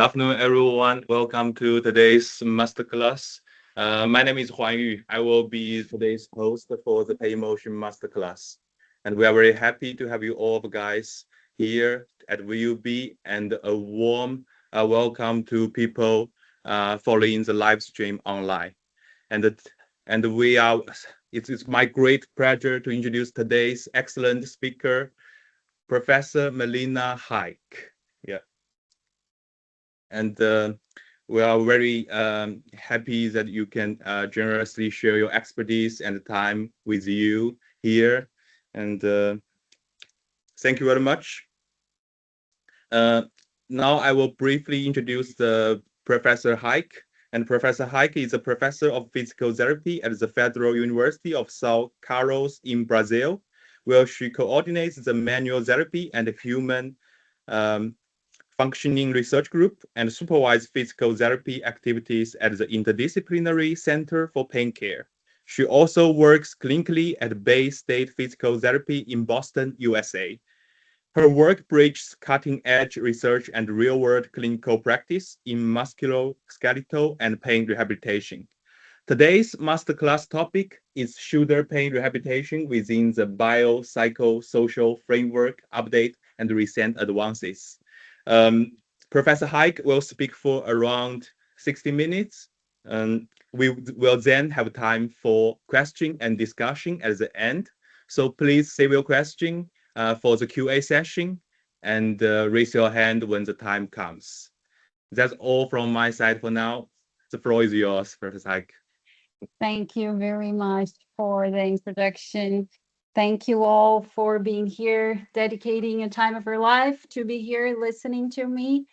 afternoon, everyone. Welcome to today's masterclass. My name is Huan Yu. I will be today's host for the Pay Motion Masterclass. And we are very happy to have you all guys here at VUB and a warm welcome to people following the live stream online. And, it- and we are, it's my great pleasure to introduce today's excellent speaker, Professor Melina Haik. Yeah. And we are very happy that you can generously share your expertise and time with you here. And thank you very much. Uh, Now I will briefly introduce the Professor Haik. And Professor Haik is a professor of physical therapy at the Federal University of São Carlos in Brazil, where she coordinates the manual therapy and human um, functioning research group and supervise physical therapy activities at the Interdisciplinary Center for Pain Care. She also works clinically at Bay State Physical Therapy in Boston, USA. Her work bridges cutting-edge research and real-world clinical practice in musculoskeletal and pain rehabilitation. Today's masterclass topic is shoulder pain rehabilitation within the biopsychosocial framework update and recent advances. Um, Professor Haik will speak for around 60 minutes. We will then have time for question and discussion at the end. So please save your question for the QA session and raise your hand when the time comes. That's all from my side for now. The floor is yours, Professor Haik. Thank you very much for the introduction. Thank you all for being here, dedicating a time of your life to be here listening to me.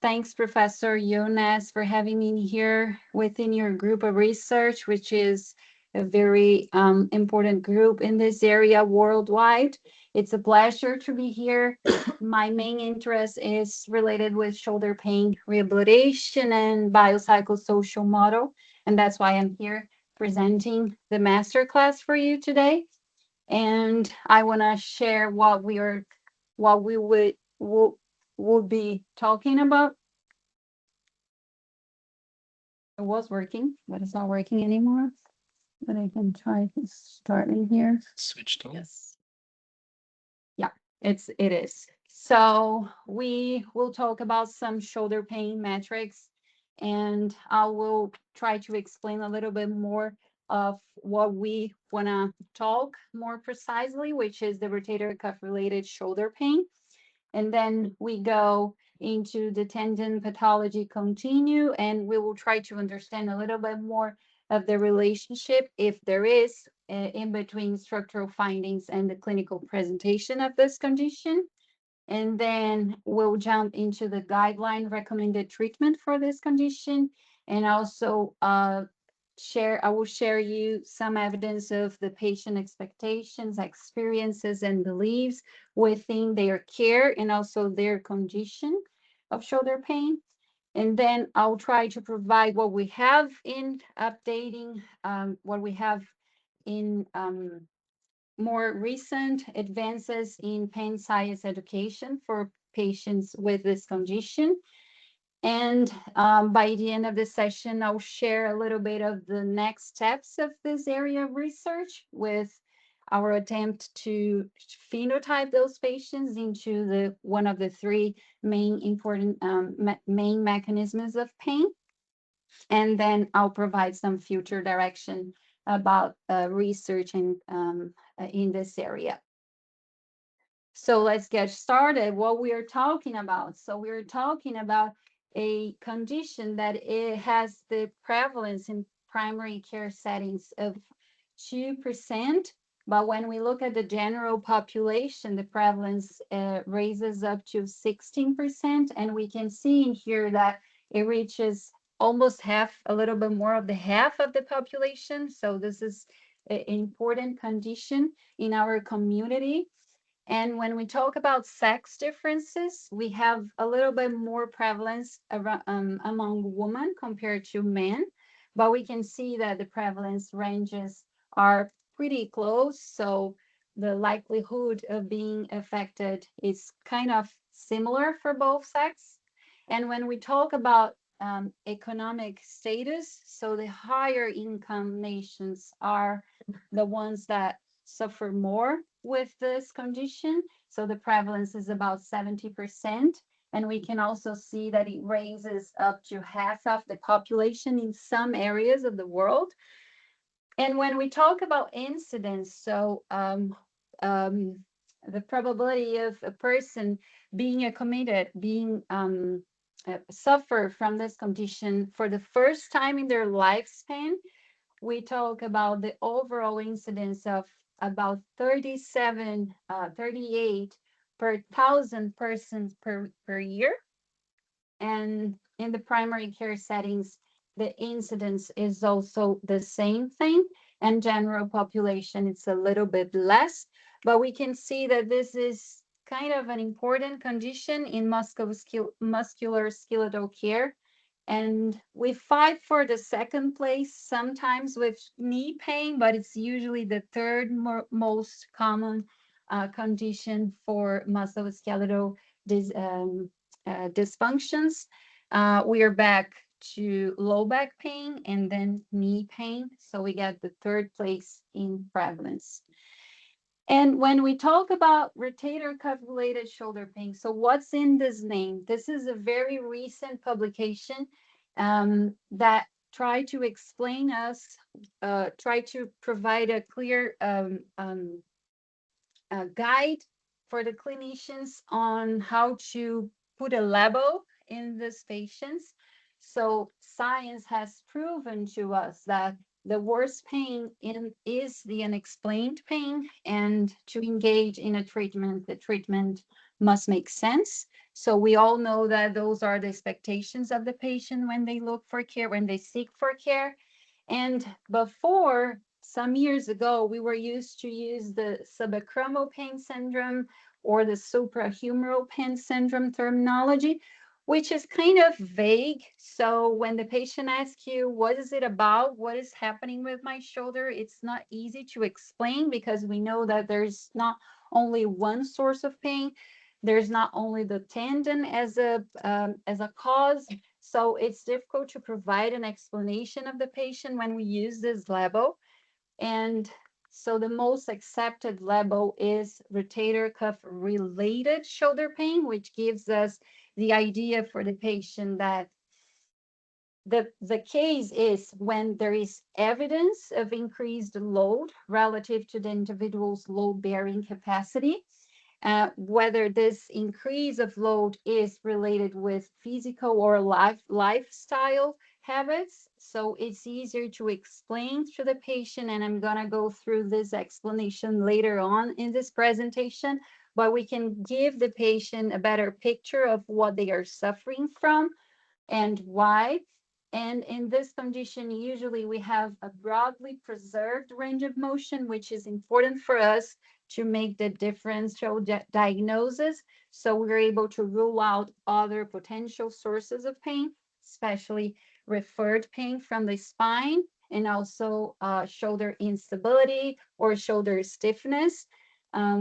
Thanks, Professor Jonas, for having me here within your group of research, which is a very important group in this area worldwide. It's a pleasure to be here. My main interest is related with shoulder pain rehabilitation and biopsychosocial model, and that's why I'm here presenting the masterclass for you today. And I want to share what we would be talking about. It was working, but it's not working anymore. But I can try to start in here. Switched on. Yes. Yeah, it is. So we will talk about some shoulder pain metrics, and I will try to explain a little bit more of what we want to talk more precisely, which is the rotator cuff related shoulder pain. And then we go into the tendon pathology continue, and we will try to understand a little bit more of the relationship, if there is, in between structural findings and the clinical presentation of this condition. And then we'll jump into the guideline recommended treatment for this condition, and also I will share you some evidence of the patient expectations, experiences, and beliefs within their care and also their condition of shoulder pain. And then I'll try to provide what we have in updating, what we have in more recent advances in pain science education for patients with this condition. And by the end of the session, I'll share a little bit of the next steps of this area of research with our attempt to phenotype those patients into the one of the three main important main mechanisms of pain. And then I'll provide some future direction about research in this area. So let's get started. What we are talking about. So we're talking about a condition that it has the prevalence in primary care settings of 2%. But when we look at the general population, the prevalence raises up to 16%. And we can see in here that it reaches almost half, a little bit more of the half of the population. So this is an important condition in our community. And when we talk about sex differences, we have a little bit more prevalence around, among women compared to men, but we can see that the prevalence ranges are pretty close. So the likelihood of being affected is kind of similar for both sex. And when we talk about economic status, so the higher income nations are the ones that suffer more with this condition. So the prevalence is about 70%. And we can also see that it raises up to half of the population in some areas of the world. And when we talk about incidence, so the probability of a person being committed, being suffer from this condition for the first time in their lifespan, we talk about the overall incidence of about 37, 38 per thousand persons per year. And in the primary care settings, the incidence is also the same thing. And general population, it's a little bit less. But we can see that this is kind of an important condition in muscular skeletal care. And we fight for the second place sometimes with knee pain, but it's usually the third most common condition for musculoskeletal dis dysfunctions. We are back to low back pain and then knee pain. So we get the third place in prevalence. And when we talk about rotator cuff related shoulder pain, so what's in this name? This is a very recent publication that try to explain us, try to provide a clear guide for the clinicians on how to put a label in these patients. So science has proven to us that the worst pain is the unexplained pain, and to engage in a treatment, the treatment must make sense. So we all know that those are the expectations of the patient when they look for care, when they seek for care. And before, some years ago, we were used to use the subacromial pain syndrome or the suprahumeral pain syndrome terminology, which is kind of vague. So when the patient asks you, what is it about? What is happening with my shoulder? It's not easy to explain because we know that there's not only one source of pain. There's not only the tendon as a cause, so it's difficult to provide an explanation of the patient when we use this label. And so the most accepted label is rotator cuff related shoulder pain, which gives us the idea for the patient that the case is when there is evidence of increased load relative to the individual's load bearing capacity, whether this increase of load is related with physical or lifestyle habits. So it's easier to explain to the patient, and I'm going to go through this explanation later on in this presentation, but we can give the patient a better picture of what they are suffering from and why. And in this condition, usually we have a broadly preserved range of motion, which is important for us to make the differential diagnosis. So we're able to rule out other potential sources of pain, especially referred pain from the spine, and also shoulder instability or shoulder stiffness,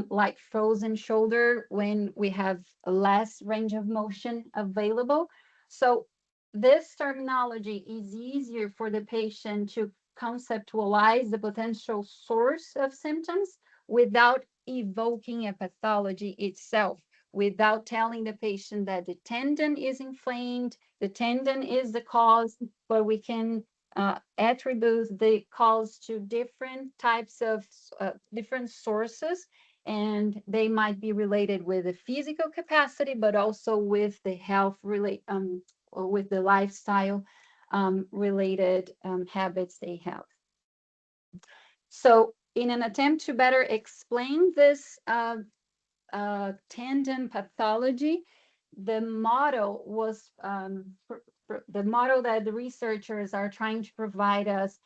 like frozen shoulder when we have less range of motion available. So this terminology is easier for the patient to conceptualize the potential source of symptoms without evoking a pathology itself, without telling the patient that the tendon is inflamed, the tendon is the cause, but we can attribute the cause to different types of different sources, and they might be related with the physical capacity, but also with the health relate or with the lifestyle related habits they have. So in an attempt to better explain this tendon pathology, the model was the model that the researchers are trying to provide us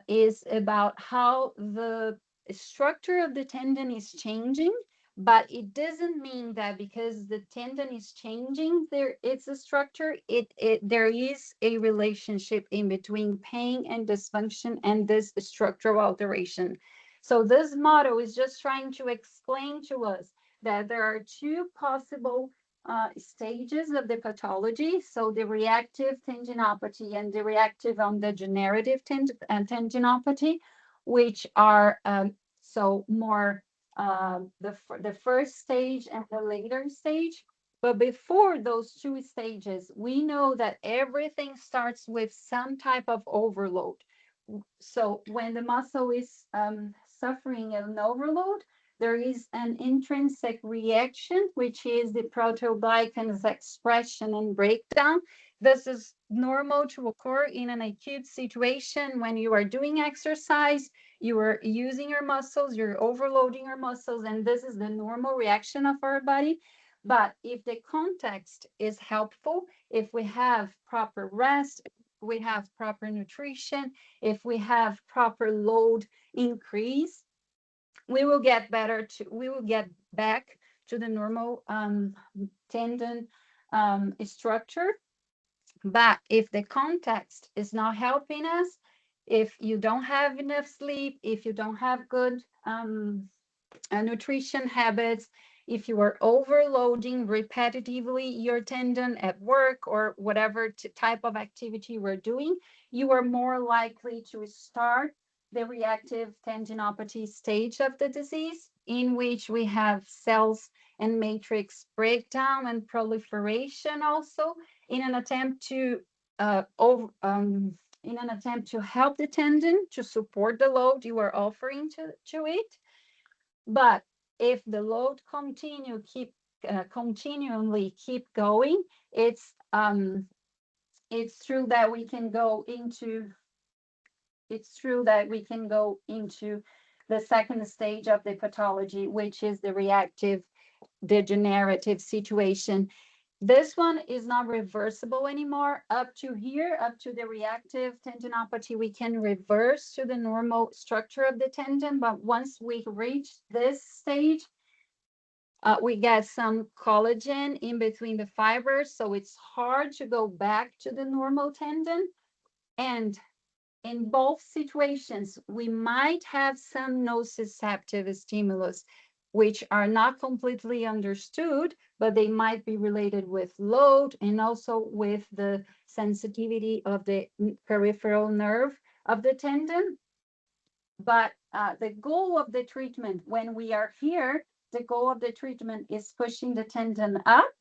is about how the structure of the tendon is changing, but it doesn't mean that because the tendon is changing, there it's a structure. There is a relationship in between pain and dysfunction and this structural alteration. So this model is just trying to explain to us that there are two possible stages of the pathology. So the reactive tendinopathy and the reactive on degenerative tendinopathy, which are so more the first stage and the later stage. But before those two stages, we know that everything starts with some type of overload. So when the muscle is suffering an overload, there is an intrinsic reaction, which is the proteoglycan's expression and breakdown. This is normal to occur in an acute situation when you are doing exercise, you are using your muscles, you're overloading your muscles, and this is the normal reaction of our body. But if the context is helpful, if we have proper rest, we have proper nutrition, if we have proper load increase, we will get back to the normal tendon structure. But if the context is not helping us, if you don't have enough sleep, if you don't have good nutrition habits, if you are overloading repetitively your tendon at work or whatever type of activity we're doing, you are more likely to start the reactive tendinopathy stage of the disease, in which we have cells and matrix breakdown and proliferation also in an attempt to over, in an attempt to help the tendon to support the load you are offering to it. But if the load continually keep going, it's true that we can go into the second stage of the pathology, which is the reactive degenerative situation. This one is not reversible anymore. Up to here, up to the reactive tendinopathy, we can reverse to the normal structure of the tendon. But once we reach this stage, we get some collagen in between the fibers. So it's hard to go back to the normal tendon. And in both situations, we might have some nociceptive stimulus, which are not completely understood, but they might be related with load and also with the sensitivity of the peripheral nerve of the tendon. But the goal of the treatment, when we are here, the goal of the treatment is pushing the tendon up,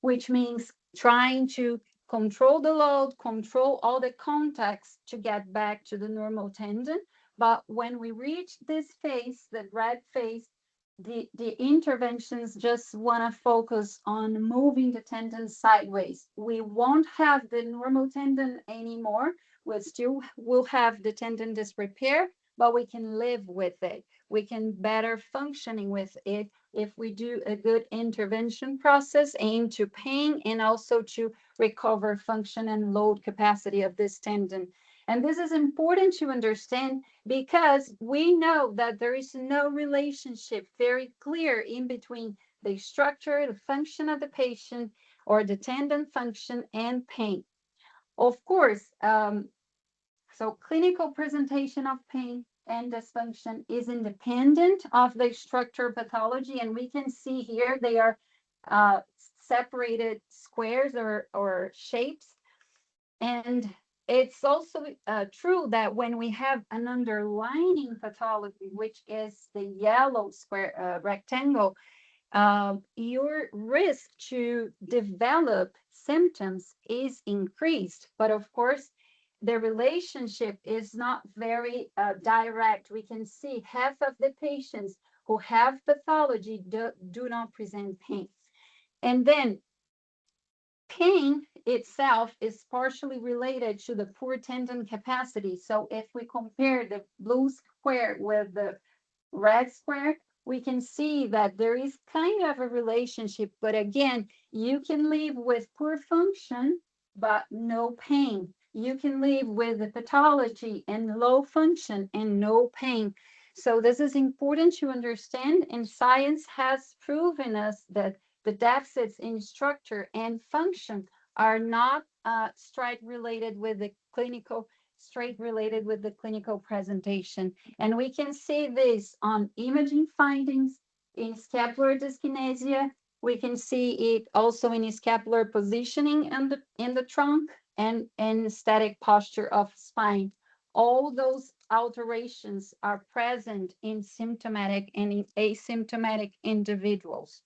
which means trying to control the load, control all the contacts to get back to the normal tendon. But when we reach this phase, the red phase, the interventions just want to focus on moving the tendon sideways. We won't have the normal tendon anymore. We'll have the tendon disrepair, but we can live with it. We can better functioning with it if we do a good intervention process aimed to pain and also to recover function and load capacity of this tendon. And this is important to understand because we know that there is no relationship very clear in between the structure, the function of the patient, or the tendon function and pain. Of course, so clinical presentation of pain and dysfunction is independent of the structure pathology. And we can see here they are separated squares or shapes. And it's also true that when we have an underlying pathology, which is the yellow square rectangle, your risk to develop symptoms is increased. But of course, the relationship is not very direct. We can see half of the patients who have pathology do not present pain. And then pain itself is partially related to the poor tendon capacity. So if we compare the blue square with the red square, we can see that there is kind of a relationship. But again, you can live with poor function, but no pain. You can live with the pathology and low function and no pain. So this is important to understand, and science has proven us that the deficits in structure and function are not straight related with the clinical presentation. And we can see this on imaging findings in scapular dyskinesia, We can see it also in scapular positioning in the trunk and static posture of spine. All those alterations are present in symptomatic and in asymptomatic individuals.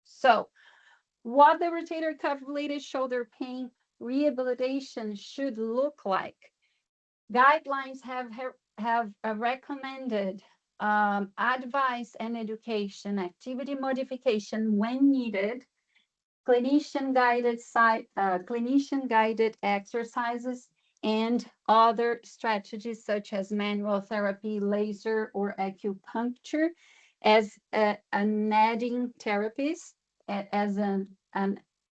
So, what the rotator cuff related shoulder pain rehabilitation should look like. Guidelines have recommended advice and education, activity modification when needed, clinician guided exercises, and other strategies such as manual therapy, laser, or acupuncture as an adding therapies, as an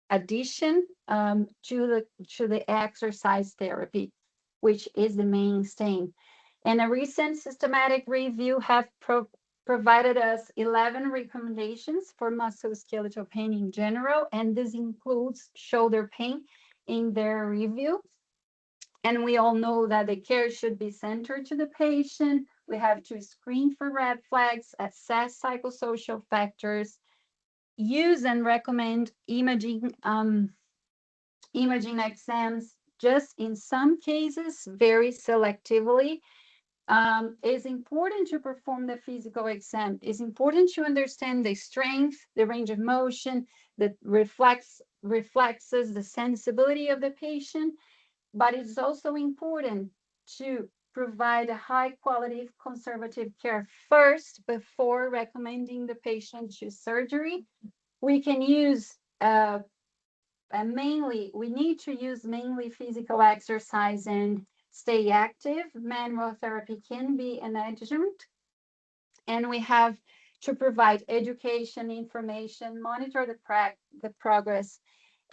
addition to the exercise therapy, which is the mainstay. And a recent systematic review have provided us 11 recommendations for musculoskeletal pain in general, and this includes shoulder pain in their review. And we all know that the care should be centered to the patient. We have to screen for red flags, assess psychosocial factors, use and recommend imaging exams, just in some cases, very selectively. It's important to perform the physical exam. It's important to understand the strength, the range of motion, the reflexes, the sensibility of the patient. But it's also important to provide a high quality conservative care first before recommending the patient to surgery. We can use mainly, we need to use mainly physical exercise and stay active. Manual therapy can be an adjunct, and we have to provide education, information, monitor the progress.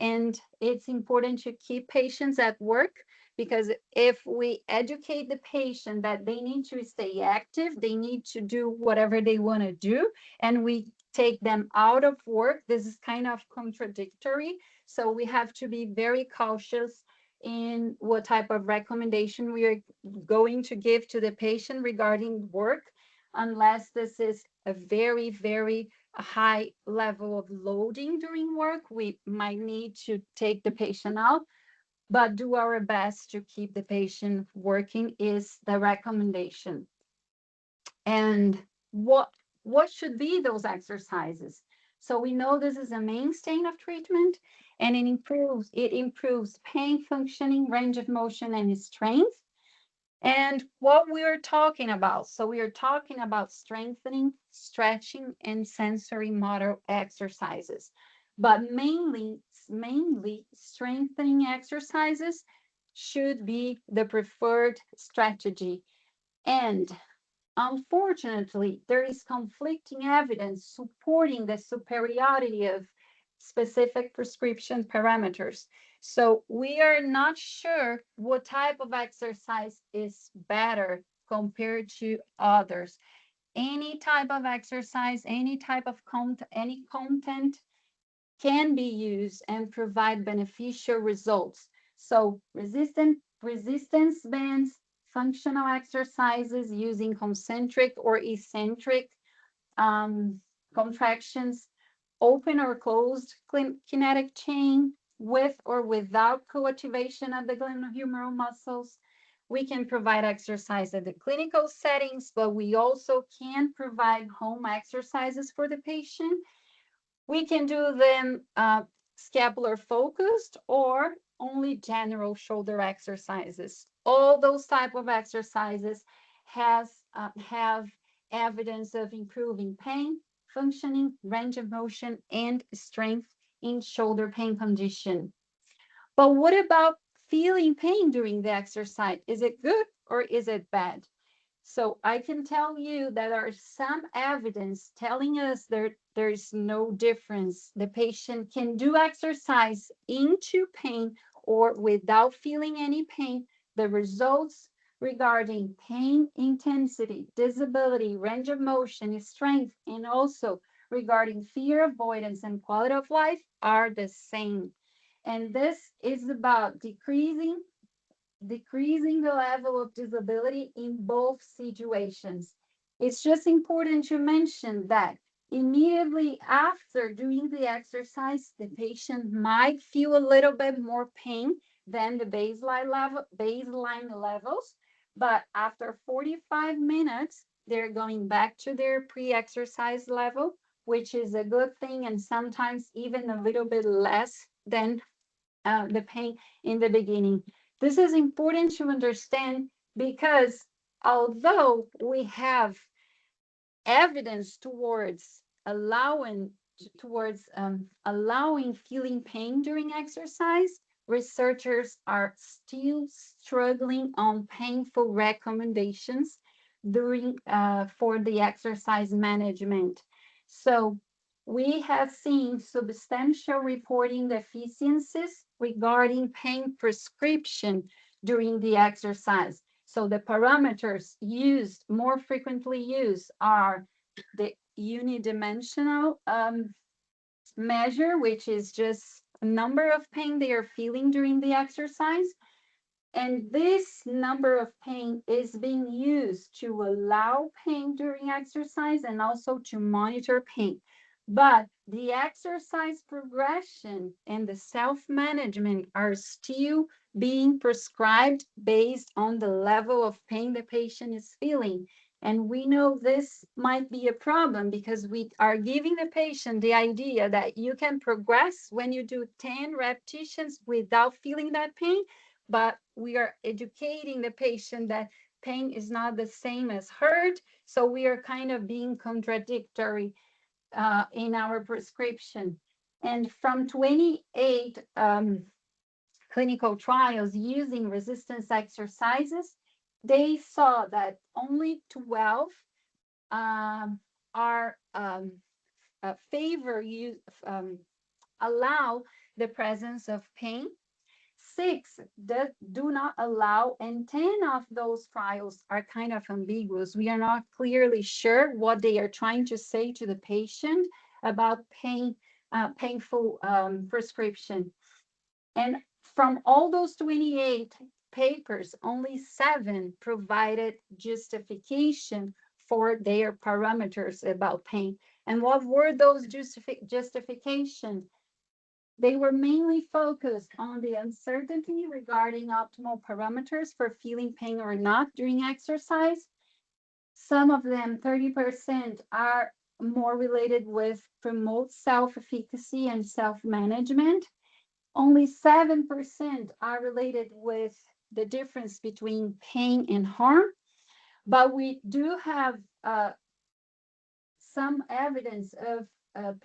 And it's important to keep patients at work, because if we educate the patient that they need to stay active, they need to do whatever they want to do, and we take them out of work, this is kind of contradictory. So we have to be very cautious in what type of recommendation we are going to give to the patient regarding work, unless this is a very, very high level of loading during work. We might need to take the patient out, but do our best to keep the patient working is the recommendation. And what should be those exercises? So we know this is a mainstay of treatment, and it improves pain, functioning, range of motion, and strength. And what we are talking about, so we are talking about strengthening, stretching, and sensory motor exercises, but mainly strengthening exercises should be the preferred strategy. And unfortunately, there is conflicting evidence supporting the superiority of specific prescription parameters. So we are not sure what type of exercise is better compared to others. Any type of exercise, any type of any content can be used and provide beneficial results. So resistance bands, functional exercises using concentric or eccentric um, contractions, open or closed kinetic chain, with or without co-activation of the glenohumeral muscles. We can provide exercise at the clinical settings, but we also can provide home exercises for the patient. We can do them scapular focused or only general shoulder exercises. All those type of exercises have evidence of improving pain, functioning, range of motion, and strength in shoulder pain condition. But what about feeling pain during the exercise? Is it good or is it bad? So I can tell you that there is some evidence telling us there is no difference. The patient can do exercise into pain or without feeling any pain. The results regarding pain intensity, disability, range of motion, strength, and also regarding fear avoidance and quality of life are the same. And this is about decreasing the level of disability in both situations. It's just important to mention that immediately after doing the exercise, the patient might feel a little bit more pain than the baseline levels, but after 45 minutes, they're going back to their pre-exercise level, which is a good thing, and sometimes even a little bit less than the pain in the beginning. This is important to understand because although we have evidence allowing feeling pain during exercise, researchers are still struggling on painful recommendations during for the exercise management. So we have seen substantial reporting deficiencies regarding pain prescription during the exercise. So the parameters used, more frequently used, are the unidimensional measure, which is just a number of pain they are feeling during the exercise, and this number of pain is being used to allow pain during exercise and also to monitor pain. But the exercise progression and the self-management are still being prescribed based on the level of pain the patient is feeling. And we know this might be a problem because we are giving the patient the idea that you can progress when you do 10 repetitions without feeling that pain, but we are educating the patient that pain is not the same as hurt. So we are kind of being contradictory in our prescription. And from 28 clinical trials using resistance exercises, they saw that only 12 um, are favor use, allow the presence of pain. Six that do not allow, and 10 of those trials are kind of ambiguous. We are not clearly sure what they are trying to say to the patient about painful prescription. And from all those 28 papers, only 7 provided justification for their parameters about pain. And what were those justifications? They were mainly focused on the uncertainty regarding optimal parameters for feeling pain or not during exercise. Some of them, 30%, are more related with promote self-efficacy and self-management. Only 7% are related with the difference between pain and harm. But we do have some evidence of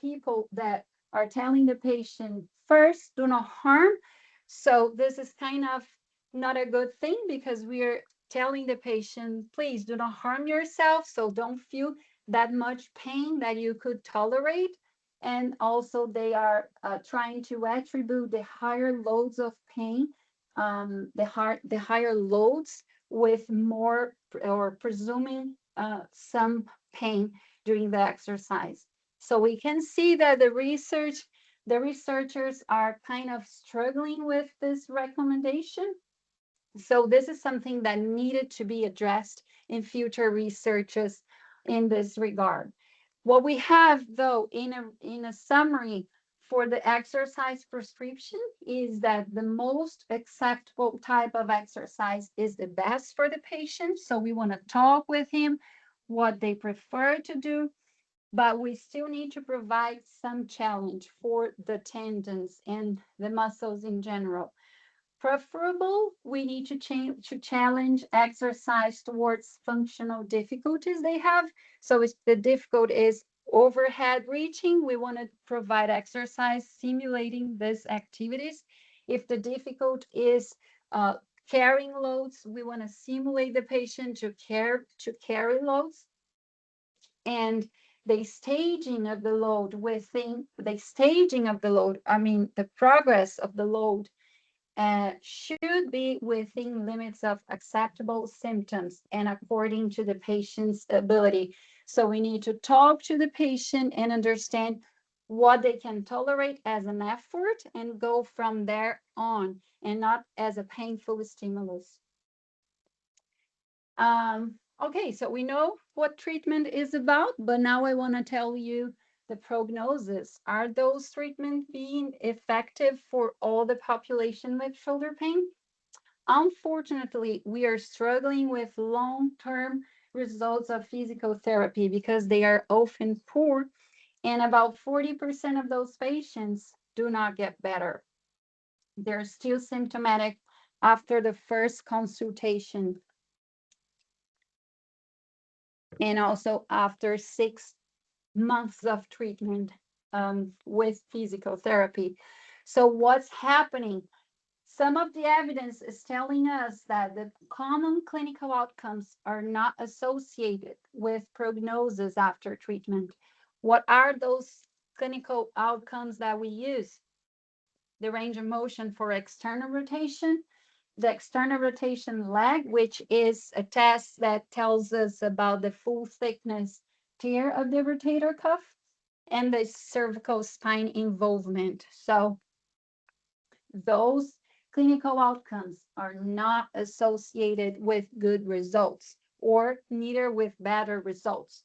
people that are telling the patient first, do not harm. So this is kind of not a good thing because we are telling the patient, please do not harm yourself. So don't feel that much pain that you could tolerate. And also they are trying to attribute the higher loads of pain, the higher loads with more or presuming some pain during the exercise. So we can see that the researchers are kind of struggling with this recommendation. So this is something that needed to be addressed in future researches in this regard. What we have, though, in a summary for the exercise prescription is that the most acceptable type of exercise is the best for the patient. So we want to talk with him what they prefer to do, but we still need to provide some challenge for the tendons and the muscles in general. Preferable, we need to challenge exercise towards functional difficulties they have. So if the difficult is overhead reaching, we want to provide exercise simulating these activities. If the difficult is carrying loads, we want to simulate the patient to carry loads. And the staging of the load the progress of the load should be within limits of acceptable symptoms and according to the patient's ability. So we need to talk to the patient and understand what they can tolerate as an effort and go from there on and not as a painful stimulus. Okay, so we know what treatment is about, but now I want to tell you the prognosis. Are those treatments being effective for all the population with shoulder pain? Unfortunately, we are struggling with long-term results of physical therapy because they are often poor, and about 40% of those patients do not get better. They're still symptomatic after the first consultation and also after 6 months of treatment with physical therapy. So, what's happening? Some of the evidence is telling us that the common clinical outcomes are not associated with prognosis after treatment. What are those clinical outcomes that we use? The range of motion for external rotation, the external rotation leg, which is a test that tells us about the full thickness tear of the rotator cuff, and the cervical spine involvement. So those clinical outcomes are not associated with good results or neither with better results.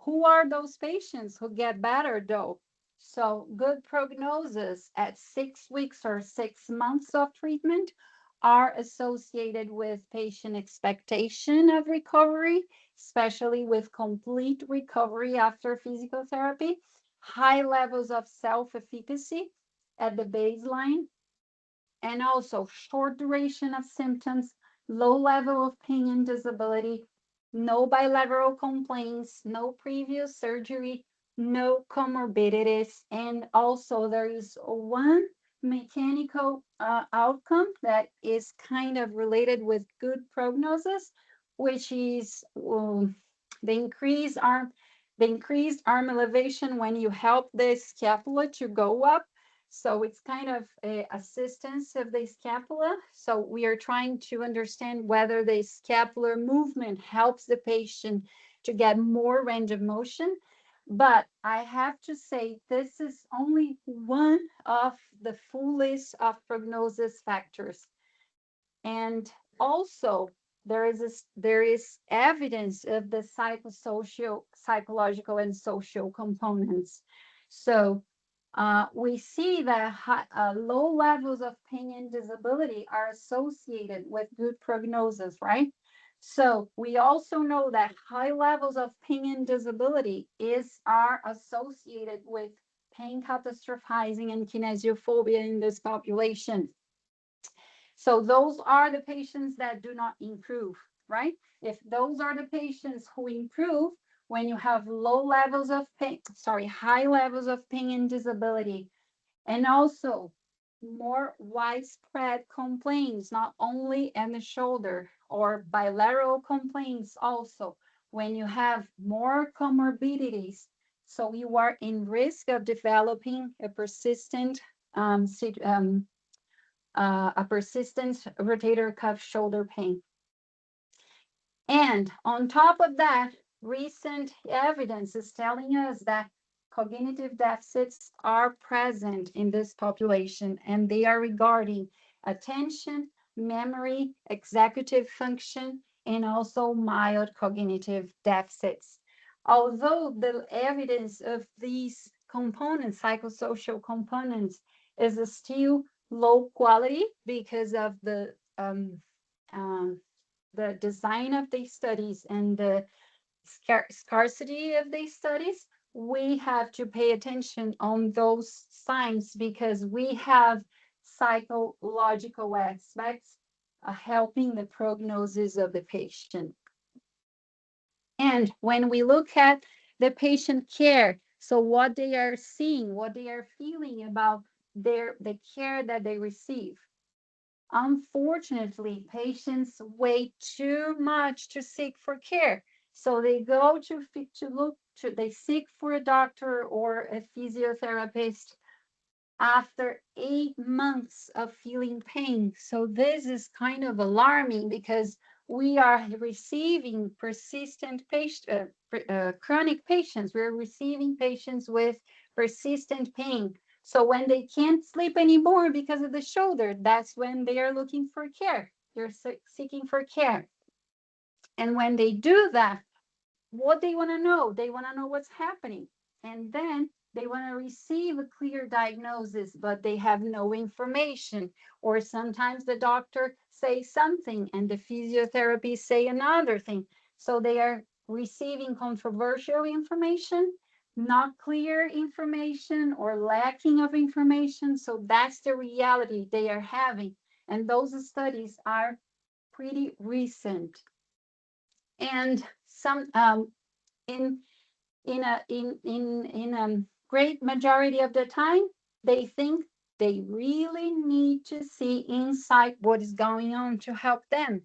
Who are those patients who get better though? So good prognosis at 6 weeks or 6 months of treatment are associated with patient expectation of recovery, especially with complete recovery after physical therapy, high levels of self-efficacy at the baseline, and also short duration of symptoms, low level of pain and disability, no bilateral complaints, no previous surgery, no comorbidities, and also there is one mechanical outcome that is kind of related with good prognosis, which is the increased arm elevation when you help the scapula to go up, so it's kind of a assistance of the scapula. So we are trying to understand whether the scapular movement helps the patient to get more range of motion. But I have to say, this is only one of the full list of prognosis factors. And also, there is evidence of the psychosocial, psychological, and social components. So we see that low levels of pain and disability are associated with good prognosis, right? So we also know that high levels of pain and disability are associated with pain catastrophizing and kinesiophobia in this population. So those are the patients that do not improve, right? If those are the patients who improve when you have low levels of pain, high levels of pain and disability, and also more widespread complaints, not only in the shoulder or bilateral complaints also, when you have more comorbidities, so you are in risk of developing a persistent rotator cuff shoulder pain. And on top of that, recent evidence is telling us that cognitive deficits are present in this population, and they are regarding attention, memory, executive function, and also mild cognitive deficits. Although the evidence of these components, psychosocial components, is still low quality because of the design of these studies and the scarcity of these studies, we have to pay attention on those signs because we have psychological aspects helping the prognosis of the patient. And when we look at the patient care, so what they are seeing, what they are feeling about the care that they receive. Unfortunately, patients wait too much to seek for care. So they go they seek for a doctor or a physiotherapist after 8 months of feeling pain. So this is kind of alarming because we are receiving chronic patients. We're receiving patients with persistent pain. So when they can't sleep anymore because of the shoulder, that's when they are looking for care. They're seeking for care. And when they do that, what they want to know, they want to know what's happening. And then they want to receive a clear diagnosis, but they have no information. Or sometimes the doctor says something and the physiotherapy say another thing. So they are receiving controversial information, not clear information, or lacking of information. So that's the reality they are having. And those studies are pretty recent. And some in in a great majority of the time, they think they really need to see inside what is going on to help them.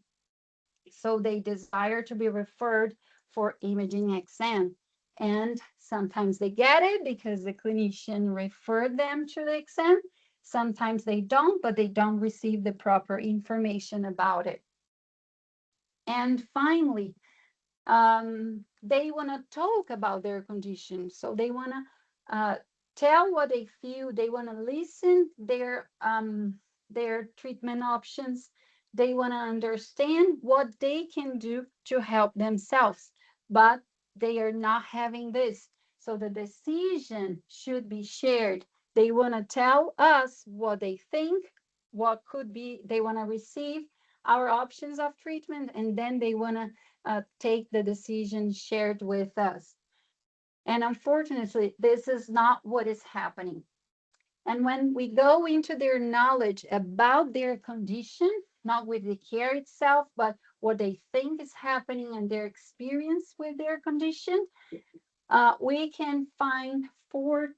So they desire to be referred for imaging exam. And sometimes they get it because the clinician referred them to the exam. Sometimes they don't, but they don't receive the proper information about it. And finally, they want to talk about their condition. So they want to tell what they feel. They want to listen their treatment options. They want to understand what they can do to help themselves, but they are not having this. So the decision should be shared. They want to tell us what they think, what could be, they want to receive our options of treatment, and then they want to take the decision shared with us. And unfortunately, this is not what is happening. And when we go into their knowledge about their condition, not with the care itself, but what they think is happening and their experience with their condition, we can find four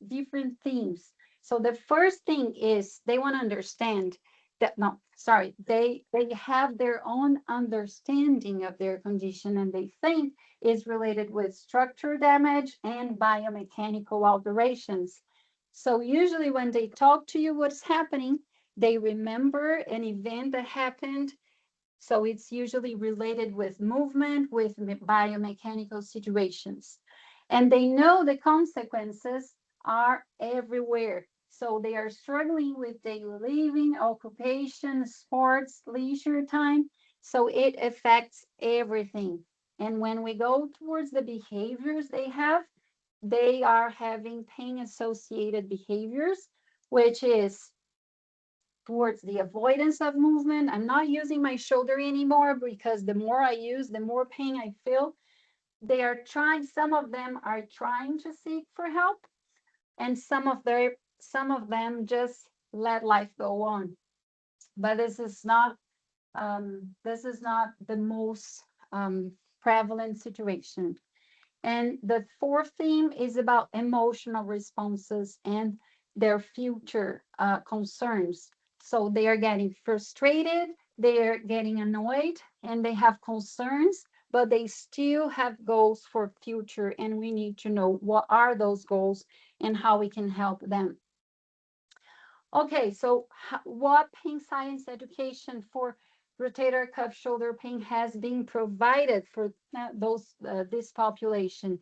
different themes. So the first thing is they want to understand that, no, sorry, they have their own understanding of their condition, and they think is related with structure damage and biomechanical alterations. So usually when they talk to you what's happening, they remember an event that happened. So it's usually related with movement, with biomechanical situations. And they know the consequences are everywhere. So they are struggling with daily living, occupation, sports, leisure time. So it affects everything. And when we go towards the behaviors they are having pain associated behaviors, which is towards the avoidance of movement. I'm not using my shoulder anymore because the more I use, the more pain I feel. They are trying, some of them are trying to seek for help, and some of them just let life go on. But this is not the most prevalent situation. And the fourth theme is about emotional responses and their future concerns. So they are getting frustrated, they are getting annoyed, and they have concerns, but they still have goals for future. And we need to know what are those goals and how we can help them. Okay, so what pain science education for rotator cuff shoulder pain has been provided for this population?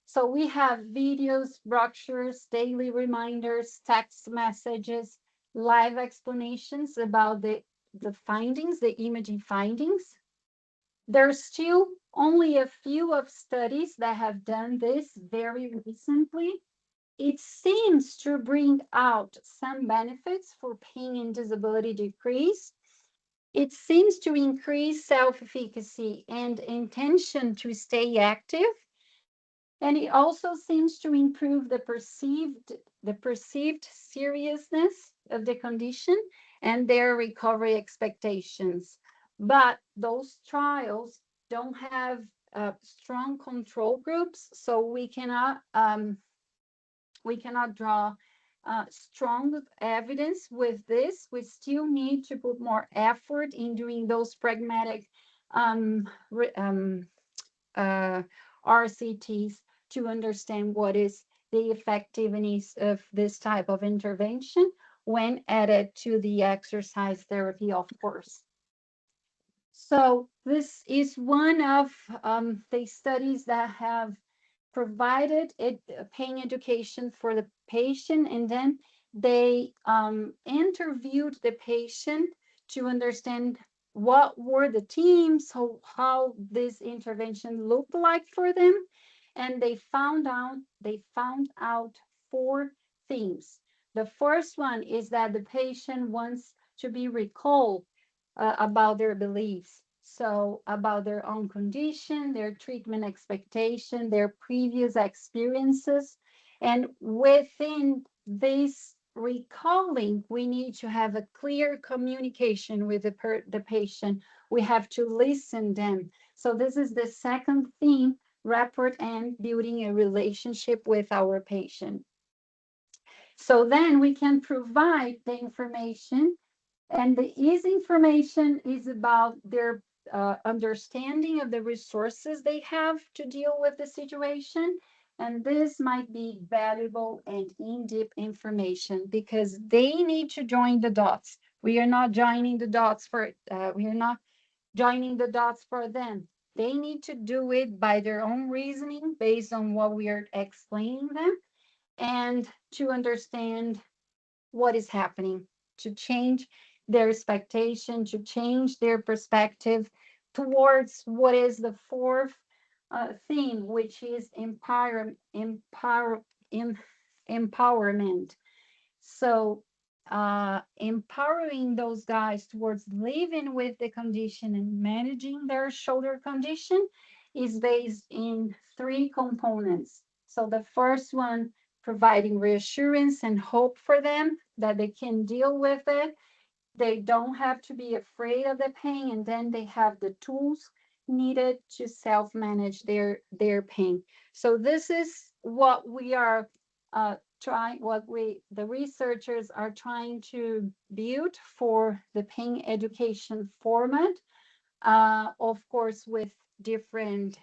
So we have videos, brochures, daily reminders, text messages, live explanations about the findings, the imaging findings. There's still only a few of studies that have done this very recently. It seems to bring out some benefits for pain and disability decrease. It seems to increase self-efficacy and intention to stay active. And it also seems to improve the perceived seriousness of the condition and their recovery expectations. But those trials don't have strong control groups, so we cannot draw strong evidence with this. We still need to put more effort in doing those pragmatic um, uh, RCTs to understand what is the effectiveness of this type of intervention when added to the exercise therapy, of course. So this is one of the studies that have provided pain education for the patient, and then they interviewed the patient to understand what were the teams, how this intervention looked like for them, and they found out four themes. The first one is that the patient wants to be recalled about their beliefs. So, about their own condition, their treatment expectation, their previous experiences. And within this recalling, we need to have a clear communication with the patient. We have to listen them. So, this is the second theme, rapport and building a relationship with our patient. So then we can provide the information, and the easy information is about their understanding of the resources they have to deal with the situation. And this might be valuable and in-depth information because they need to join the dots. We are not joining the dots for them. They need to do it by their own reasoning based on what we are explaining them, and to understand what is happening, to change their expectation, to change their perspective towards what is the fourth theme, which is empowerment. So, empowering those guys towards living with the condition and managing their shoulder condition is based in three components. So, the first one, providing reassurance and hope for them that they can deal with it, they don't have to be afraid of the pain, and then they have the tools needed to self-manage their pain. So this is what we are trying, what we the researchers are trying to build for the pain education format. Of course, with different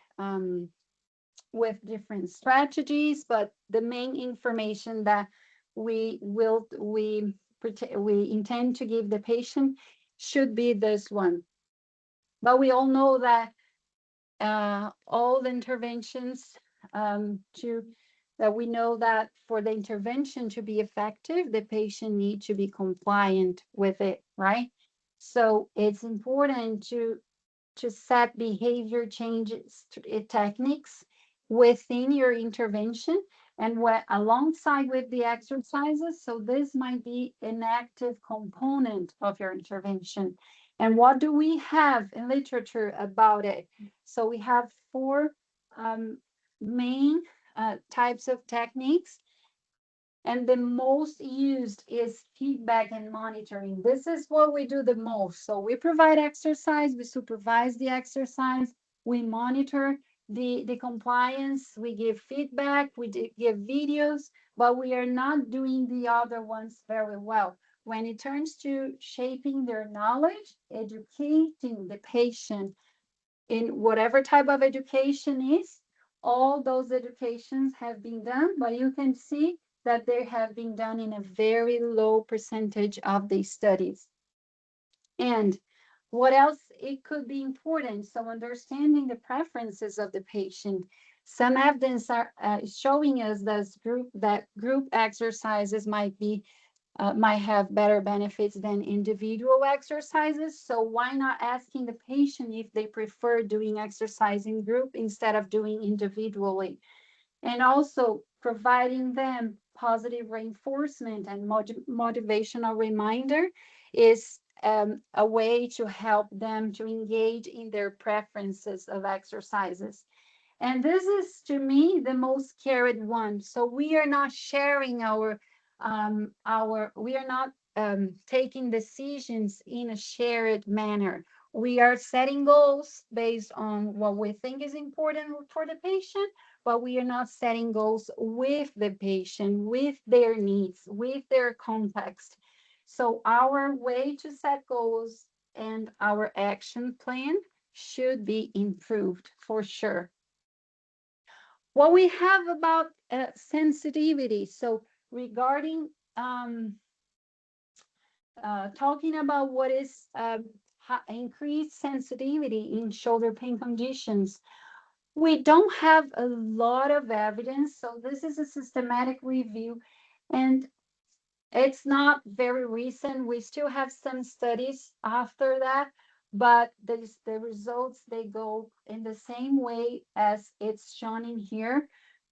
strategies, but the main information that we will we intend to give the patient should be this one. But we all know that all the interventions to that we know that for the intervention to be effective, the patient needs to be compliant with it, right? So it's important to set behavior changes techniques within your intervention and what alongside with the exercises. So this might be an active component of your intervention. And what do we have in literature about it? So we have four um, main types of techniques, and the most used is feedback and monitoring. This is what we do the most. So we provide exercise, we supervise the exercise, we monitor the compliance, we give feedback, give videos, but we are not doing the other ones very well. When it turns to shaping their knowledge, educating the patient in whatever type of education is, all those educations have been done, but you can see that they have been done in a very low percentage of the studies. And what else? It could be important. So understanding the preferences of the patient. Some evidence are showing us that group exercises might have better benefits than individual exercises. So why not asking the patient if they prefer doing exercise in group instead of doing individually? And also providing them positive reinforcement and motivational reminder is a way to help them to engage in their preferences of exercises. And this is, to me, the most carried one. So we are not sharing we are not taking decisions in a shared manner. We are setting goals based on what we think is important for the patient, but we are not setting goals with the patient, with their needs, with their context. So our way to set goals and our action plan should be improved for sure. What we have about sensitivity. So regarding talking about what is increased sensitivity in shoulder pain conditions, we don't have a lot of evidence. So this is a systematic review, and it's not very recent. We still have some studies after that, but the results, they go in the same way as it's shown in here.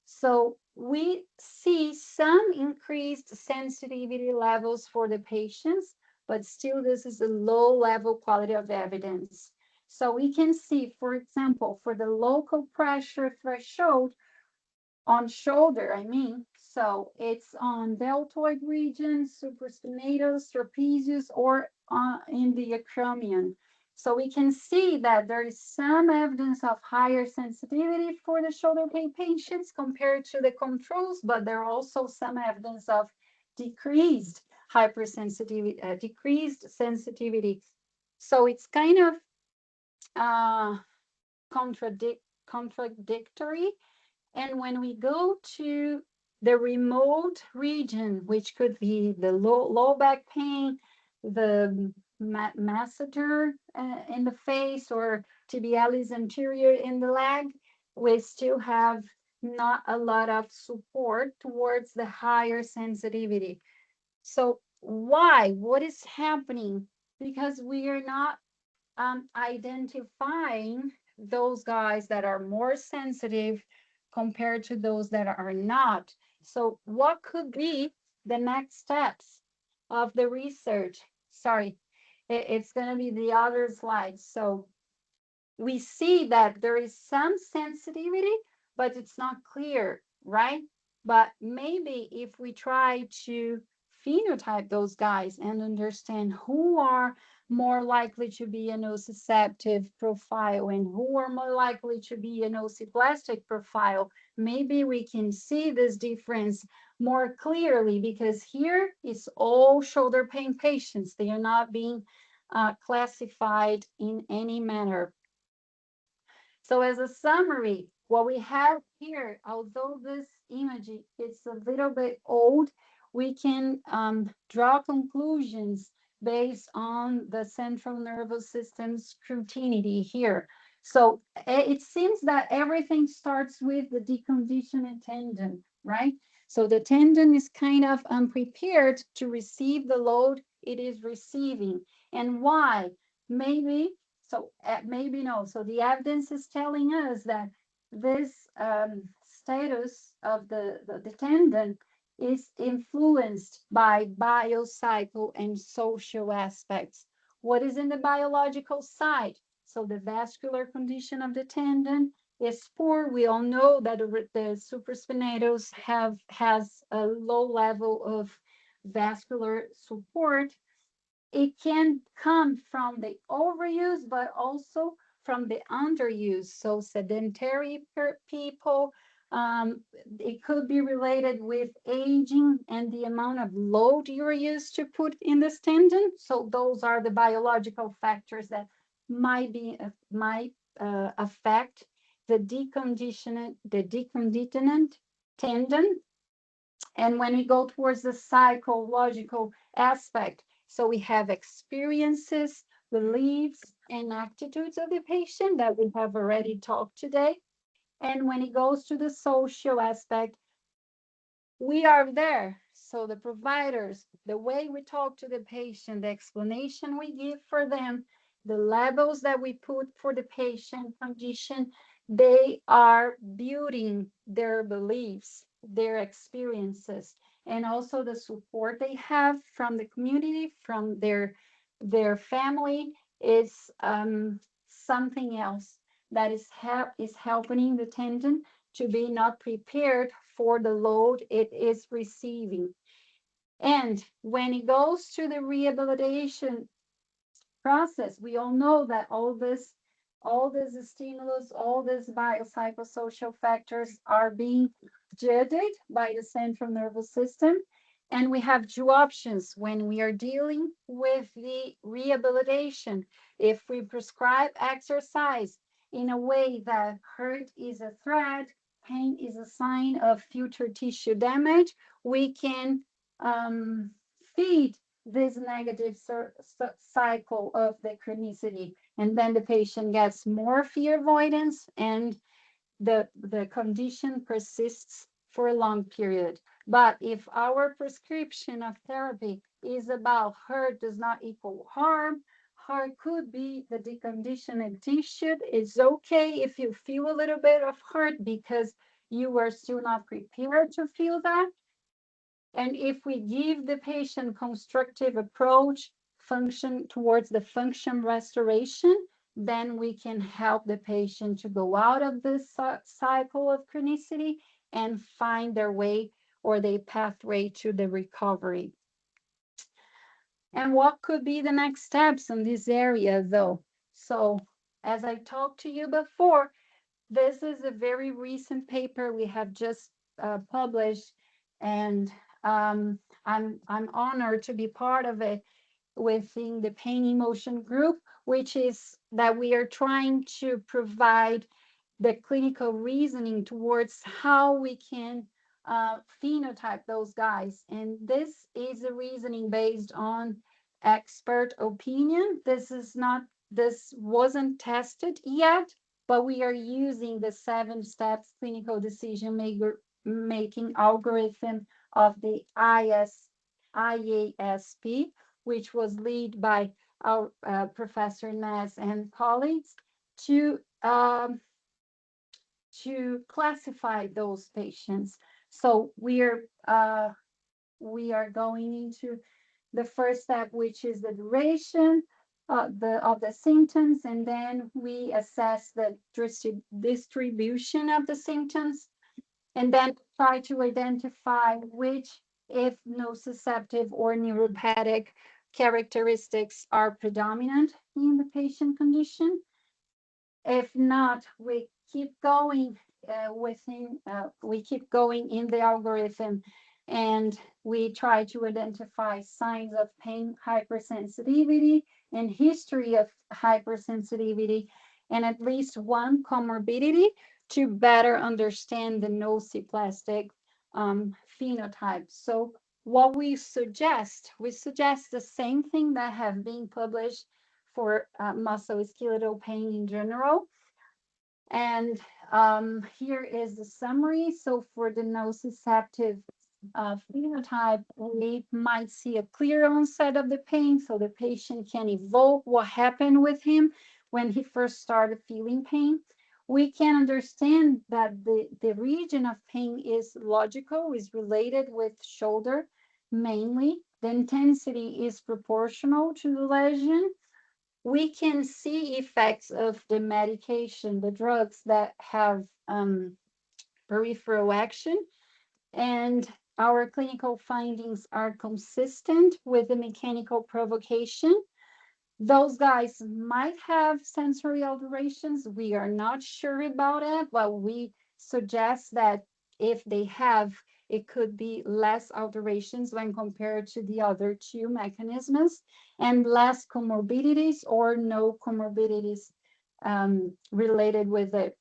So we see some increased sensitivity levels for the patients, but still this is a low level quality of evidence. So we can see, for example, for the local pressure threshold, on shoulder, I mean. So it's on deltoid region, supraspinatus, trapezius, or in the acromion. So we can see that there is some evidence of higher sensitivity for the shoulder pain patients compared to the controls, but there are also some evidence of decreased hypersensitivity, decreased sensitivity. So it's kind of uh, contradictory. And when we go to the remote region, which could be the low back pain, the masseter in the face, or tibialis anterior in the leg, we still have not a lot of support towards the higher sensitivity. So why? What is happening? Because we are not identifying those guys that are more sensitive compared to those that are not. So, what could be the next steps of the research? Sorry, it's going to be the other slide. So, we see that there is some sensitivity, but it's not clear, right? But maybe if we try to phenotype those guys and understand who are more likely to be an nociceptive profile and who are more likely to be an nociplastic profile, maybe we can see this difference more clearly, because here it's all shoulder pain patients. They are not being classified in any manner. So as a summary, what we have here, although this image is a little bit old, we can draw conclusions based on the central nervous system scrutinity here. So it seems that everything starts with the deconditioned tendon, right? So the tendon is kind of unprepared to receive the load it is receiving. And why? Maybe so maybe no. So the evidence is telling us that this status of the tendon is influenced by biopsycho and social aspects. What is in the biological side? So the vascular condition of the tendon is poor. We all know that the supraspinatus has a low level of vascular support. It can come from the overuse, but also from the underuse. So sedentary people, it could be related with aging and the amount of load you're used to put in this tendon. So those are the biological factors that might affect the deconditioned tendon. And when we go towards the psychological aspect, so we have experiences, beliefs, and attitudes of the patient that we have already talked today. And when it goes to the social aspect, we are there. So the providers, the way we talk to the patient, the explanation we give for them, the labels that we put for the patient condition, they are building their beliefs, their experiences, and also the support they have from the community, from their family is something else that is helping the tendon to be not prepared for the load it is receiving. And when it goes to the rehabilitation process, we all know that all this stimulus, all these biopsychosocial factors are being judged by the central nervous system. And we have two options when we are dealing with the rehabilitation. If we prescribe exercise in a way that hurt is a threat, pain is a sign of future tissue damage, we can feed this negative cycle of the chronicity. And then the patient gets more fear avoidance, and the condition persists for a long period. But if our prescription of therapy is about hurt does not equal harm, Or could be the deconditioned tissue. It's okay if you feel a little bit of hurt because you were still not prepared to feel that. And if we give the patient constructive approach, function towards the function restoration, then we can help the patient to go out of this cycle of chronicity and find their way or their pathway to the recovery. And what could be the next steps in this area, though? So, as I talked to you before, this is a very recent paper we have just published, and I'm honored to be part of it within the pain emotion group, which is that we are trying to provide the clinical reasoning towards how we can phenotype those guys. And this is a reasoning based on expert opinion. This wasn't tested yet, but we are using the 7 steps clinical decision making algorithm of the IASP, which was led by our Professor Ness and colleagues to classify those patients. So we are going into the first step, which is the duration of the symptoms, and then we assess the distribution of the symptoms, and then try to identify which, if nociceptive or neuropathic characteristics are predominant in the patient condition. If not, we keep going in the algorithm, and we try to identify signs of pain hypersensitivity and history of hypersensitivity, and at least one comorbidity to better understand the nociplastic phenotype. So what we suggest the same thing that have been published for musculoskeletal pain in general. And here is the summary. So for the nociceptive phenotype, we might see a clear onset of the pain, so the patient can evoke what happened with him when he first started feeling pain. We can understand that the region of pain is logical, is related with shoulder mainly. The intensity is proportional to the lesion. We can see effects of the medication, the drugs that have peripheral action, and our clinical findings are consistent with the mechanical provocation. Those guys might have sensory alterations. We are not sure about it, but we suggest that if they have, it could be less alterations when compared to the other two mechanisms, and less comorbidities or no comorbidities related with it.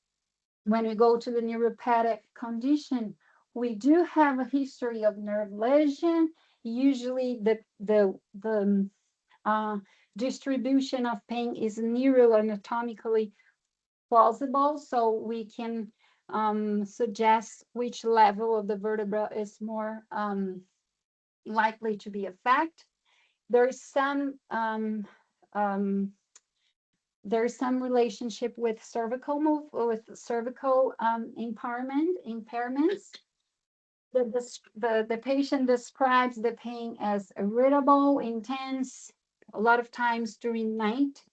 When we go to the neuropathic condition, we do have a history of nerve lesion. Usually the distribution of pain is neuroanatomically plausible, so we can suggest which level of the vertebra is more likely to be affected. There's some there's some relationship with cervical impairments. The patient describes the pain as irritable, intense, a lot of times during night.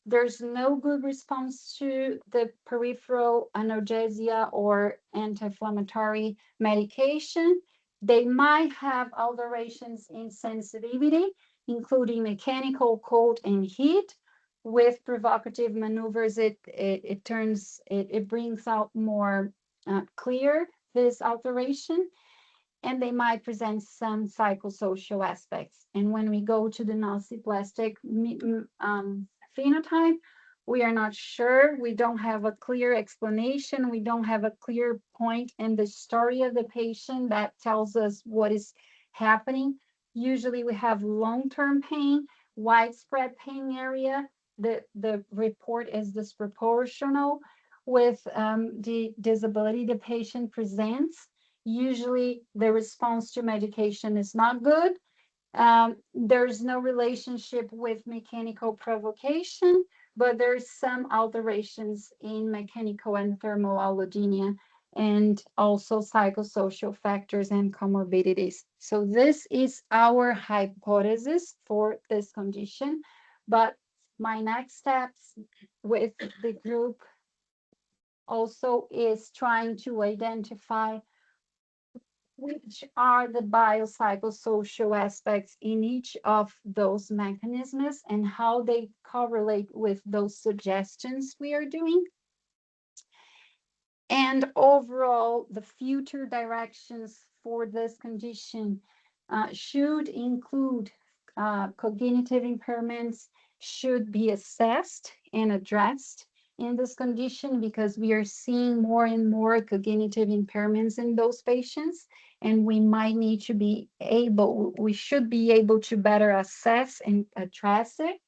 There's no good response to the peripheral analgesia or anti-inflammatory medication. They might have alterations in sensitivity, including mechanical cold and heat. With provocative maneuvers, it brings out more clear this alteration, and they might present some psychosocial aspects. And when we go to the nociplastic phenotype, we are not sure. We don't have a clear explanation. We don't have a clear point in the story of the patient that tells us what is happening. Usually we have long-term pain, widespread pain area. The report is disproportional with the disability the patient presents. Usually the response to medication is not good, There's no relationship with mechanical provocation, but there's some alterations in mechanical and thermal allodynia, and also psychosocial factors and comorbidities. So this is our hypothesis for this condition. But my next steps with the group also is trying to identify which are the biopsychosocial aspects in each of those mechanisms and how they correlate with those suggestions we are doing. And overall, the future directions for this condition should include cognitive impairments should be assessed and addressed in this condition because we are seeing more and more cognitive impairments in those patients, and we should be able to better assess and address it.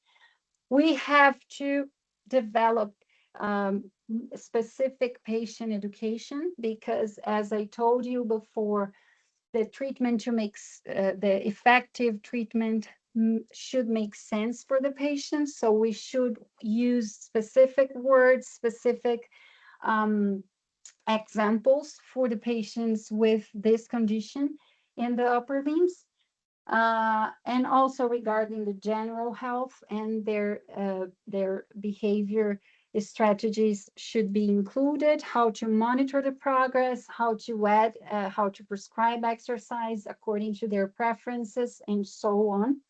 We have to develop um, specific patient education because, as I told you before, the treatment to make the effective treatment should make sense for the patient. So we should use specific words, specific um, examples for the patients with this condition in the upper limbs. And also regarding the general health and their behavior strategies should be included, how to monitor the progress, how to prescribe exercise according to their preferences, and so on.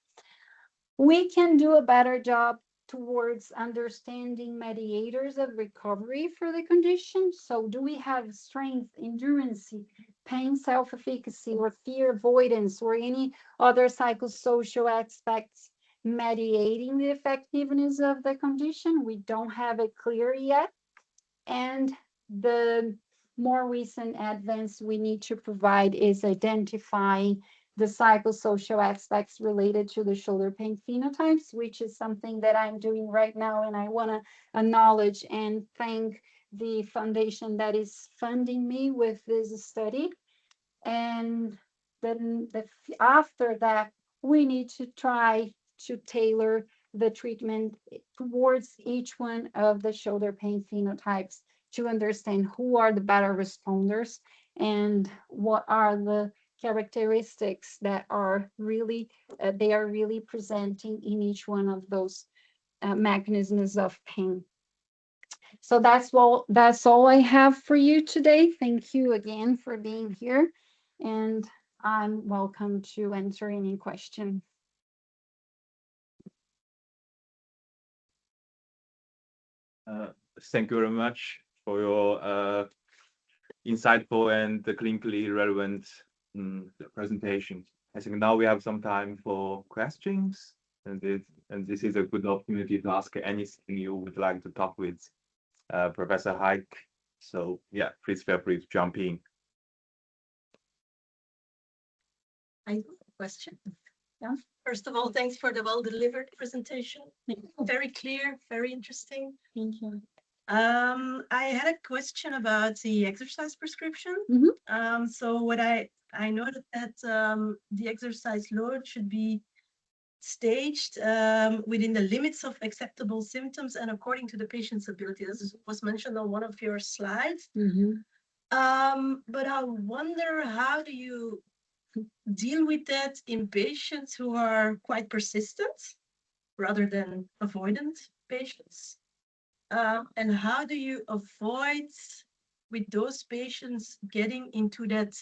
We can do a better job towards understanding mediators of recovery for the condition. So do we have strength, endurance, pain self-efficacy, or fear avoidance, or any other psychosocial aspects mediating the effectiveness of the condition? We don't have it clear yet. And the more recent advance we need to provide is identifying the psychosocial aspects related to the shoulder pain phenotypes, which is something that I'm doing right now. And I want to acknowledge and thank the foundation that is funding me with this study. And then after that, we need to try to tailor the treatment towards each one of the shoulder pain phenotypes to understand who are the better responders and what are the characteristics that are really they are really presenting in each one of those mechanisms of pain. So that's all I have for you today. Thank you again for being here, and I'm welcome to answer any question. Thank you very much for your insightful and clinically relevant presentation. I think now we have some time for questions, and this is a good opportunity to ask anything you would like to talk with Professor Haik. So yeah, please feel free to jump in. I have a question. Yeah. First of all, thanks for the well-delivered presentation. Very clear, very interesting. Thank you. I had a question about the exercise prescription. So what I noted that the exercise load should be staged within the limits of acceptable symptoms and according to the patient's ability. This was mentioned on one of your slides. But I wonder, how do you deal with that in patients who are quite persistent rather than avoidant patients? And how do you avoid with those patients getting into that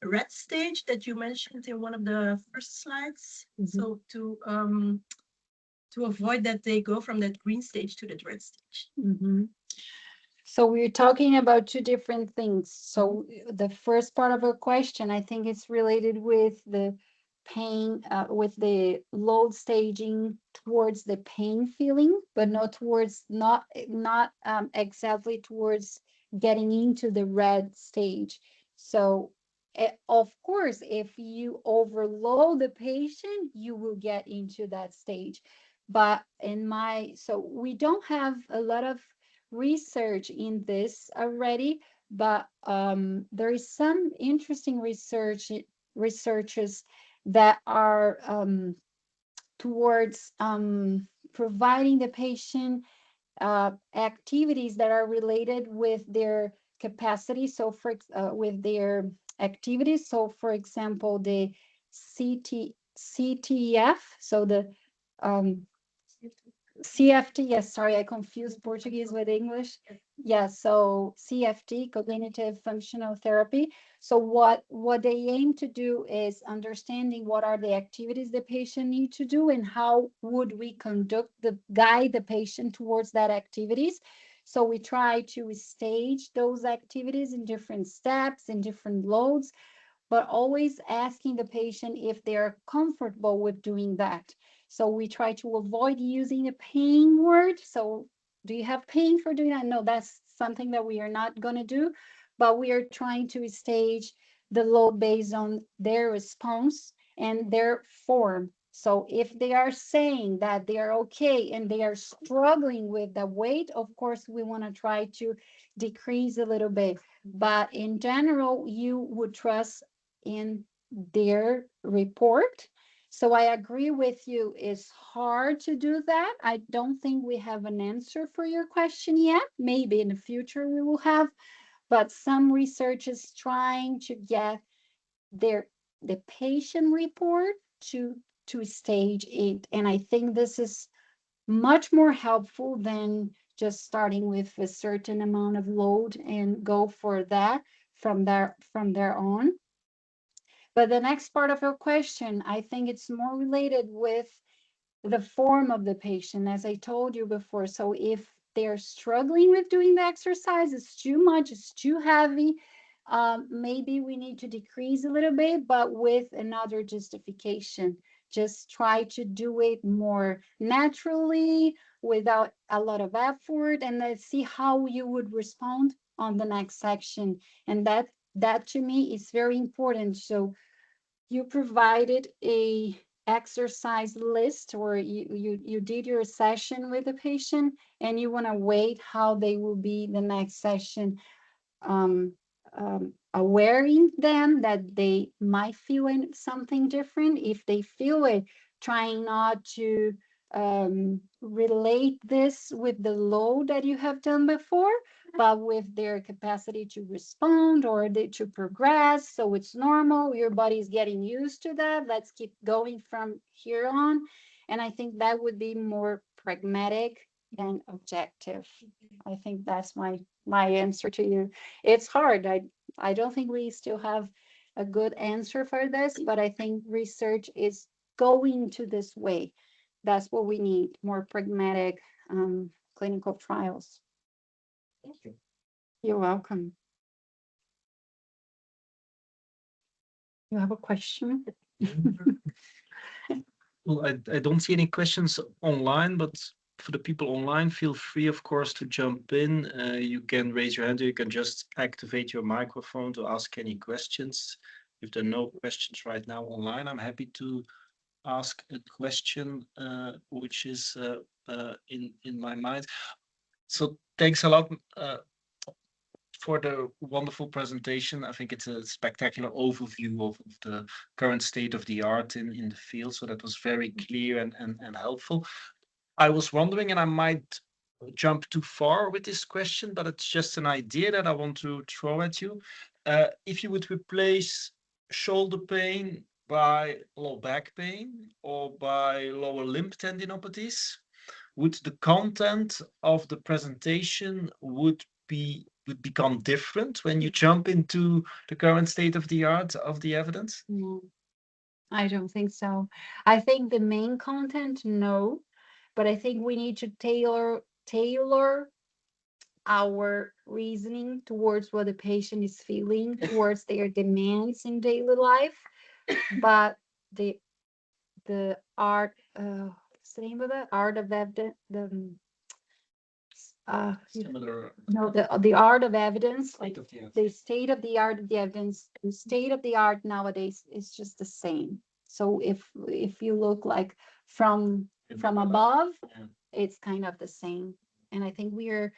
red stage that you mentioned in one of the first slides? So to avoid that they go from that green stage to that red stage. So we're talking about two different things. So the first part of a question, I think it's related with the pain, with the load staging towards the pain feeling, but not exactly towards getting into the red stage. So of course, if you overload the patient, you will get into that stage. But so we don't have a lot of research in this already, but there is some interesting researchers that are towards providing the patient activities that are related with their capacity. So with their activities. So for example, the CTF, so the um, CFT, yes, sorry, I confused Portuguese with English. Yes, so CFT, cognitive functional therapy. So what they aim to do is understanding what are the activities the patient need to do and how would we guide the patient towards that activities. So we try to stage those activities in different steps, in different loads, but always asking the patient if they're comfortable with doing that. So we try to avoid using a pain word. So do you have pain for doing that? No, that's something that we are not going to do, but we are trying to stage the load based on their response and their form. So if they are saying that they are okay and they are struggling with the weight, of course, we want to try to decrease a little bit. But in general, you would trust in their report. So I agree with you. It's hard to do that. I don't think we have an answer for your question yet. Maybe in the future we will have, but some research is trying to get their the patient report to stage it. And I think this is much more helpful than just starting with a certain amount of load and go for that from there on. But the next part of your question, I think it's more related with the form of the patient, as I told you before. So if they're struggling with doing the exercise, it's too much, it's too heavy, maybe we need to decrease a little bit, but with another justification. Just try to do it more naturally without a lot of effort, and let's see how you would respond on the next section. And that to me is very important. So you provided a exercise list, or you did your session with the patient and you want to wait how they will be the next session, um, awareing them that they might feel something different. If they feel it, trying not to relate this with the load that you have done before, but with their capacity to respond or to progress. So it's normal. Your body is getting used to that. Let's keep going from here on. And I think that would be more pragmatic than objective. I think that's my answer to you. It's hard. I don't think we still have a good answer for this, but I think research is going to this way. That's what we need, more pragmatic clinical trials. Thank you. You're welcome. You have a question? Well, I don't see any questions online, but for the people online, feel free, of course, to jump in. You can raise your hand, or you can just activate your microphone to ask any questions. If there are no questions right now online, I'm happy to ask a question which is in my mind. So thanks a lot for the wonderful presentation. I think it's a spectacular overview of the current state of the art in the field. So that was very clear and helpful. I was wondering, and I might jump too far with this question, but it's just an idea that I want to throw at you. If you would replace shoulder pain by low back pain or by lower limb tendinopathies, would the content of the presentation would become different when you jump into the current state of the art of the evidence? No, I don't think so. I think the main content, no, but I think we need to tailor our reasoning towards what the patient is feeling, towards their demands in daily life. But the art, what's the name of that? Art of evidence, Similar no, the art of evidence, state of the art. the state of the art of the evidence, the state of the art nowadays is just the same. So if you look like from above, Yeah. it's kind of the same. And I think we're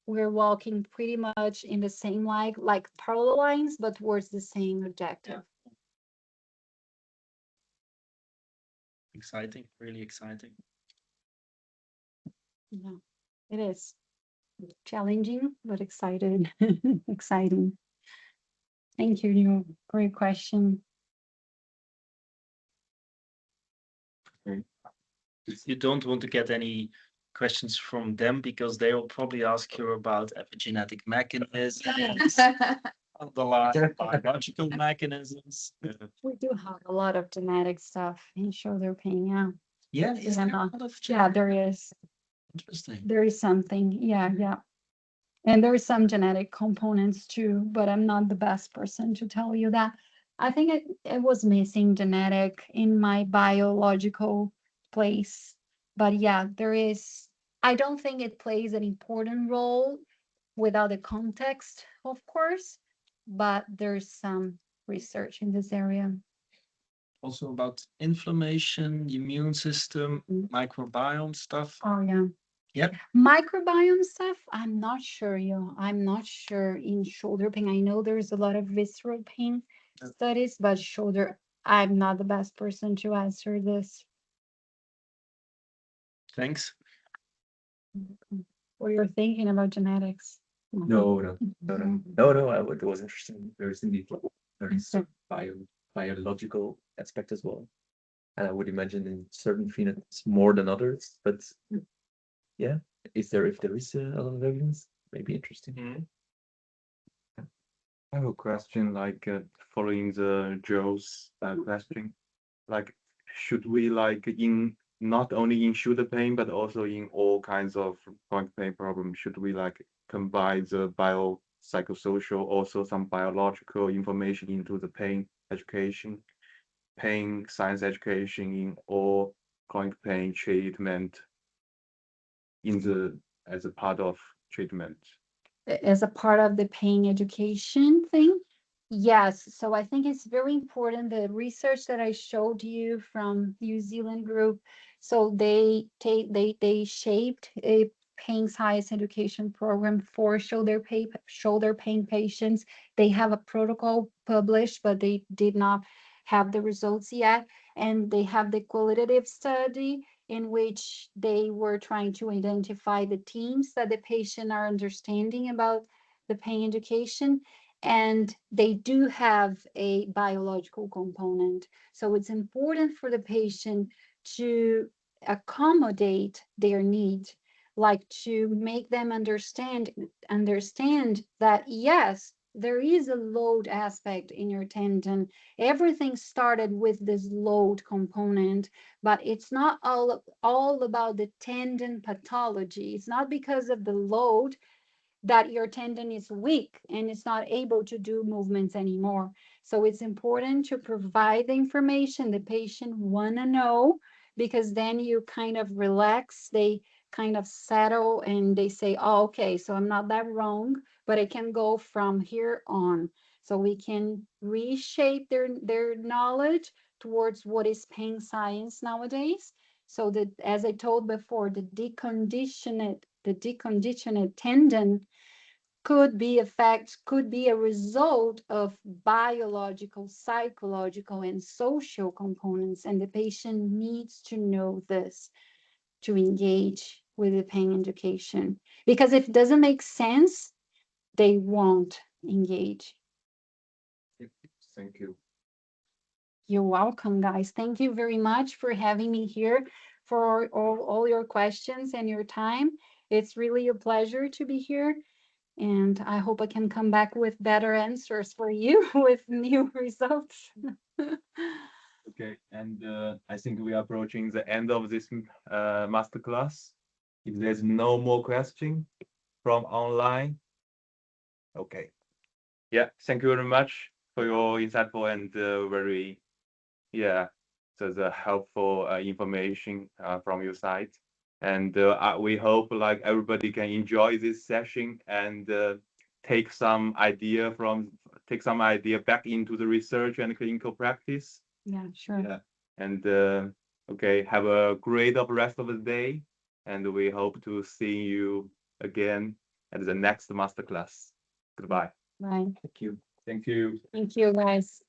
walking pretty much in the same like parallel lines, but towards the same objective. Exciting, really exciting. Yeah, it is challenging, but excited. Exciting. Thank you, Neil. Great question. You don't want to get any questions from them because they will probably ask you about epigenetic mechanisms, underlying biological mechanisms. We do have a lot of genetic stuff in shoulder pain. Yeah. Yeah, is there a Yeah, lot of yeah, there is. Interesting. There is something. Yeah, yeah. And there are some genetic components too, but I'm not the best person to tell you that. I think it was missing genetic in my biological place. But yeah, there is. I don't think it plays an important role without the context, of course, but there's some research in this area. Also about inflammation, immune system, microbiome stuff. Oh, yeah. Yep. Microbiome stuff, I'm not sure, I'm not sure in shoulder pain. I know there's a lot of visceral pain studies, but shoulder, I'm not the best person to answer this. Thanks. What you're thinking about genetics? No. It was interesting. There's indeed there is some biological aspect as well, and I would imagine in certain phenotypes more than others. But yeah, if there is a lot of evidence, maybe interesting. I have a question, like following the Joe's question, like should we like in not only in shoulder pain but also in all kinds of chronic pain problems, should we like combine the biopsychosocial, also some biological information into the pain education, pain science education in all chronic pain treatment as a part of treatment? As a part of the pain education thing? Yes. So I think it's very important, the research that I showed you from New Zealand group. So they shaped a pain science education program for shoulder pain patients. They have a protocol published, but they did not have the results yet. And they have the qualitative study in which they were trying to identify the themes that the patient are understanding about the pain education. And they do have a biological component. So it's important for the patient to accommodate their need, like to make them understand that yes, there is a load aspect in your tendon. Everything started with this load component, but it's not all about the tendon pathology. It's not because of the load that your tendon is weak and it's not able to do movements anymore. So it's important to provide the information the patient want to know, because then you kind of relax, they kind of settle and they say, oh, okay, so I'm not that wrong, but I can go from here on. So we can reshape their knowledge towards what is pain science nowadays. So that, as I told before, the deconditioned tendon could be a result of biological, psychological, and social components, and the patient needs to know this to engage with the pain education, because if it doesn't make sense, they won't engage. Thank you. You're welcome, guys. Thank you very much for having me here, for all your questions and your time. It's really a pleasure to be here. And I hope I can come back with better answers for you with new results. Okay, and I think we are approaching the end of this masterclass. If there's no more question from online, okay. Yeah, thank you very much for your insightful and very, yeah, so the helpful information from your side. And we hope like everybody can enjoy this session and take some idea back into the research and clinical practice. Yeah, sure. Yeah, and okay, have a great rest of the day, and we hope to see you again at the next masterclass. Goodbye. Right. Thank you. Thank you. Thank you, guys.